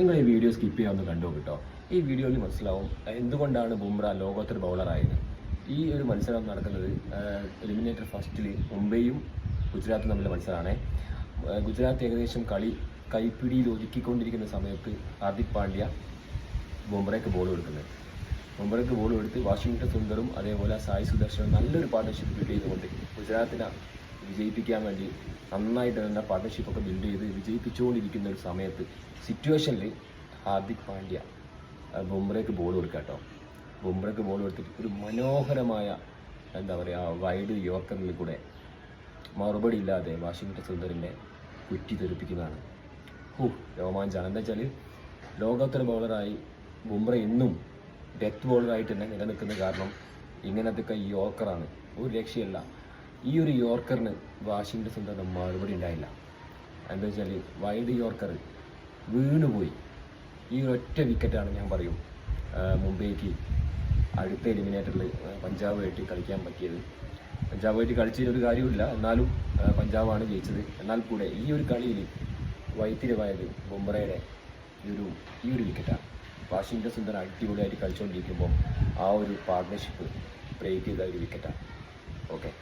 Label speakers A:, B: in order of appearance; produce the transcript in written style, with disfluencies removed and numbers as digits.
A: നിങ്ങൾ ഈ video skip ചെയ്യാമെന്ന് കണ്ടു കേട്ടോ. ഈ വീഡിയോയിൽ മനസ്സിലാവും എന്തുകൊണ്ടാണ് ബുംറ ലോകോത്തര ബൗളറായത്. ഈ ഒരു മത്സരം നടക്കുന്നത് എലിമിനേറ്റർ ഫസ്റ്റിൽ മുംബൈയും ഗുജറാത്തും തമ്മിലുള്ള മത്സരമാണ്. ഗുജറാത്ത് ഏകദേശം കളി കൈപ്പിടിയിൽ ഒതുക്കിക്കൊണ്ടിരിക്കുന്ന സമയത്ത് ഹാർദിക് പാണ്ഡ്യ ബുംറയ്ക്ക് ബോൾ കൊടുക്കുന്നത്. ബുംറയ്ക്ക് ബോൾ കൊടുത്ത് വാഷിംഗ്ടൺ സുന്ദറും അതേപോലെ സായി സുദർശനും നല്ലൊരു പാർട്ണർഷിപ്പ് ബിൽഡ് ചെയ്തുകൊണ്ട് ഗുജറാത്തിനെ വിജയിപ്പിക്കാൻ വേണ്ടി നന്നായിട്ട് തന്നെ പാർട്ണർഷിപ്പൊക്കെ ബിൽഡ് ചെയ്ത് വിജയിപ്പിച്ചുകൊണ്ടിരിക്കുന്ന ഒരു സമയത്ത് സിറ്റുവേഷനിൽ ഹാർദിക് പാണ്ഡ്യ ബുംറയ്ക്ക് ബോൾ കൊടുക്കുക കേട്ടോ. ബുംറയ്ക്ക് ബോൾ കൊടുത്തിട്ട് ഒരു മനോഹരമായ വൈഡ് യോർക്കറിൽ കൂടെ മറുപടി ഇല്ലാതെ വാഷിംഗ്ടൺ സുന്ദറിനെ കുറ്റി തെറിപ്പിക്കുന്നതാണ്. രോമാഞ്ചാണ്. എന്താ വെച്ചാൽ ലോകോത്തര ബൗളറായി ബുംറ ഇന്നും ഡെത്ത് ബോളറായിട്ട് തന്നെ നിലനിൽക്കുന്ന കാരണം ഇങ്ങനത്തെ യോർക്കറാണ്. ഒരു രക്ഷയല്ല. ഈ ഒരു യോർക്കറിന് വാഷിംഗ്ടൺ സുന്ദറിന് മറുപടി ഉണ്ടായില്ല. എന്താ വെച്ചാൽ വൈഡ് യോർക്കർ വീണുപോയി. ഈ ഒറ്റ വിക്കറ്റാണ് ഞാൻ പറയും മുംബൈക്ക് അടുത്ത എലിമിനേറ്ററിൽ പഞ്ചാബുമായിട്ട് കളിക്കാൻ പറ്റിയത്. പഞ്ചാബുമായിട്ട് കളിച്ചതിലൊരു കാര്യമില്ല, എന്നാലും പഞ്ചാബാണ് ജയിച്ചത്. എന്നാൽ കൂടെ ഈ ഒരു കളിയിൽ വൈത്തിരിവായത് ബുംറയുടെ ഈ ഒരു വിക്കറ്റാണ്. വാഷിംഗ്ടൺ സുന്ദർ അടിപൊളിയായിട്ട് കളിച്ചുകൊണ്ടിരിക്കുമ്പോൾ ആ ഒരു പാർട്ട്ണർഷിപ്പ് ബ്രേക്ക് ചെയ്ത ഒരു വിക്കറ്റാണ്. ഓക്കെ.